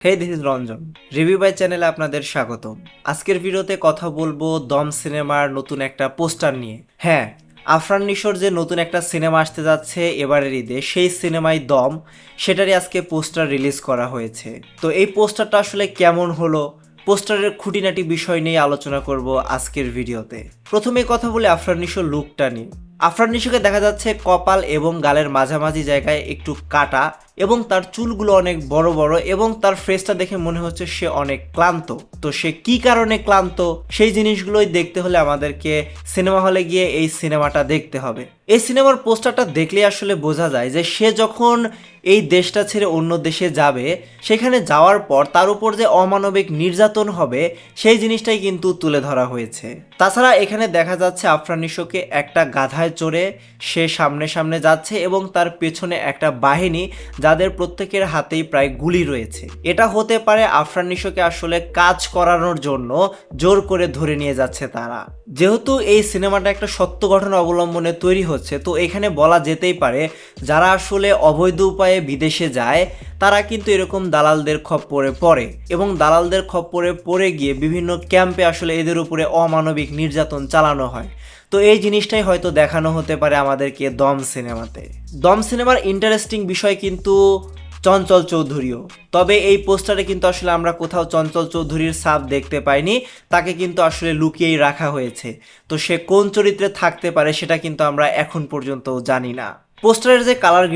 Hey this is Ranjan, review বাই চ্যানেলে আপনাদের স্বাগতম। আজকের ভিডিওতে কথা বলবো দম সিনেমার নতুন একটা পোস্টার নিয়ে। হ্যাঁ, আফরান নিশোর যে নতুন একটা সিনেমা আসতে যাচ্ছে এবারের ঈদে, সেই সিনেমায় দম, সেটারই আজকে পোস্টার রিলিজ করা হয়েছে। তো এই পোস্টারটা আসলে কেমন হলো, পোস্টারের খুঁটিনাটি বিষয় নিয়ে আলোচনা করব আজকের ভিডিওতে। প্রথমে কথা বলি আফরান নিশোর লুকটা নিয়ে। আফরান নিশোকে দেখা যাচ্ছে কপাল এবং গালের মাঝামাঝি জায়গায় একটু কাটা, এবং তার চুলগুলো অনেক বড় বড়, এবং তার ফেসটা দেখে মনে হচ্ছে সে অনেক ক্লান্ত। তো সে কি কারণে ক্লান্ত, সেই জিনিসগুলোই দেখতে হলে আমাদেরকে সিনেমা হলে গিয়ে এই সিনেমাটা দেখতে হবে। এই সিনেমার পোস্টারটা দেখলে আসলে বোঝা যায় যে সে যখন এই দেশটা ছেড়ে অন্য দেশে যাবে, সেখানে যাওয়ার পর তার উপর যে অমানবিক নির্যাতন হবে সেই জিনিসটাই কিন্তু তুলে ধরা হয়েছে। তাছাড়া এখানে দেখা যাচ্ছে আফরান নিশোকে একটা গাধায় চড়ে সে সামনে সামনে যাচ্ছে, এবং তার পেছনে একটা বাহিনী যাদের প্রত্যেকের হাতেই প্রায় গুলি রয়েছে। এটা হতে পারে আফরান নিশোকে আসলে কাজ করানোর জন্য জোর করে ধরে নিয়ে যাচ্ছে তারা। যেহেতু এই সিনেমাটা একটা সত্য ঘটনা অবলম্বনে তৈরি হচ্ছে, তো এখানে বলা যেতেই পারে যারা আসলে অবৈধ উপায়ে বিদেশে যায় তারা কিন্তু এরকম দালালদের খপ্পরে পড়ে, এবং দালালদের খপ্পরে পড়ে গিয়ে বিভিন্ন ক্যাম্পে আসলে এদের উপরে অমানবিক নির্যাতন চালানো হয়। তো এই জিনিসটাই হয়তো দেখানো হতে পারে আমাদেরকে দম সিনেমাতে। দম সিনেমার ইন্টারেস্টিং বিষয় কিন্তু চঞ্চল চৌধুরীও। তবে এই পোস্টারে কিন্তু আসলে আমরা কোথাও চঞ্চল চৌধুরীর ছাপ দেখতে পাইনি, তাকে কিন্তু আসলে লুকিয়েই রাখা হয়েছে। তো সে কোন চরিত্রে থাকতে পারে সেটা কিন্তু আমরা এখন পর্যন্ত জানি না। পোস্টারের যে কালার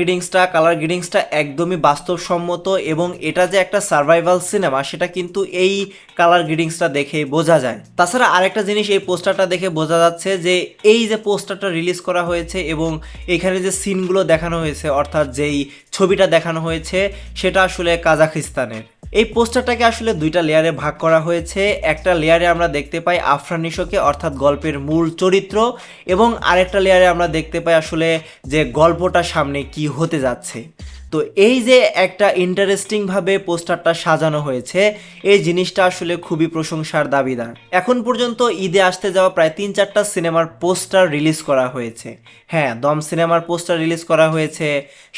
গ্রেডিংসটা একদমই বাস্তবসম্মত, এবং এটা যে একটা সার্ভাইভাল সিনেমা সেটা কিন্তু এই কালার গ্রেডিংসটা দেখেই বোঝা যায়। তাছাড়া আরেকটা জিনিস এই পোস্টারটা দেখে বোঝা যাচ্ছে যে এই যে পোস্টারটা রিলিজ করা হয়েছে এবং এখানে যে সিনগুলো দেখানো হয়েছে, অর্থাৎ যেই ছবিটা দেখানো হয়েছে সেটা আসলে কাজাখিস্তানের। এই পোস্টারটাকে আসলে দুইটা লেয়ারে ভাগ করা হয়েছে। একটা লেয়ারে আমরা দেখতে পাই আফরান নিশোকে, অর্থাৎ গল্পের মূল চরিত্র, এবং আরেকটা লেয়ারে আমরা দেখতে পাই আসলে যে গল্পটা সামনে কি হতে যাচ্ছে। তো এই যে একটা ইন্টারেস্টিংভাবে পোস্টারটা সাজানো হয়েছে, এই জিনিসটা আসলে খুবই প্রশংসার দাবিদার। এখন পর্যন্ত ঈদে আসতে যাওয়া প্রায় 3-4টা সিনেমার পোস্টার রিলিজ করা হয়েছে। হ্যাঁ, দম সিনেমার পোস্টার রিলিজ করা হয়েছে,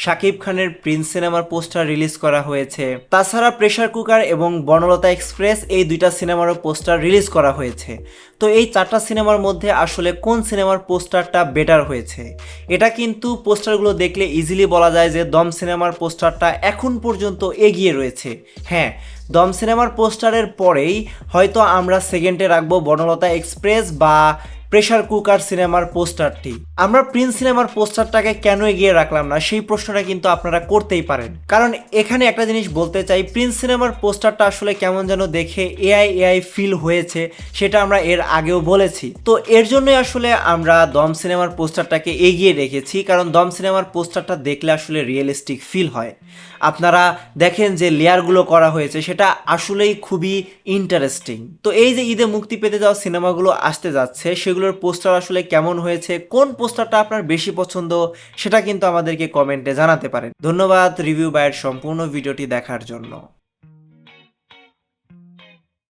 শাকিব খানের প্রিন্স সিনেমার পোস্টার রিলিজ করা হয়েছে, তাছাড়া প্রেসার কুকার এবং বনলতা এক্সপ্রেস এই দুইটা সিনেমারও পোস্টার রিলিজ করা হয়েছে। তো এই 4টা সিনেমার মধ্যে আসলে কোন সিনেমার পোস্টারটা বেটার হয়েছে, এটা কিন্তু পোস্টারগুলো দেখলে ইজিলি বলা যায় যে দম সিনেমার পোস্টারটা এখন পর্যন্ত এগিয়ে রয়েছে। হ্যাঁ, দম সিনেমার পোস্টারের পরেই হয়তো আমরা সেকেন্ডে রাখবো বনলতা এক্সপ্রেস বা প্রেসার কুকার সিনেমার পোস্টারটি। আমরা প্রিন্স সিনেমার পোস্টারটাকে কেন এগিয়ে রাখলাম না, সেই প্রশ্নটা কিন্তু আপনারা করতেই পারেন। কারণ এখানে একটা জিনিস বলতে চাই, প্রিন্স সিনেমার পোস্টারটা আসলে কেমন যেন দেখে এআই ফিল হয়েছে, সেটা আমরা এর আগেও বলেছি। তো এর জন্যই আসলে আমরা দম সিনেমার পোস্টারটাকে এগিয়ে রেখেছি, কারণ দম সিনেমার পোস্টারটা দেখলে আসলে রিয়েলিস্টিক ফিল হয়। আপনারা দেখেন যে লেয়ারগুলো করা হয়েছে সেটা আসলেই খুবই ইন্টারেস্টিং। তো এই যে ঈদে মুক্তি পেতে যাওয়া সিনেমাগুলো আসতে যাচ্ছে, সেগুলোর পোস্টার আসলে কেমন হয়েছে, কোন পোস্টারটা আপনার বেশি পছন্দ, সেটা কিন্তু আমাদেরকে কমেন্টে জানাতে পারেন। ধন্যবাদ রিভিউ বাইয়ের সম্পূর্ণ ভিডিওটি দেখার জন্য।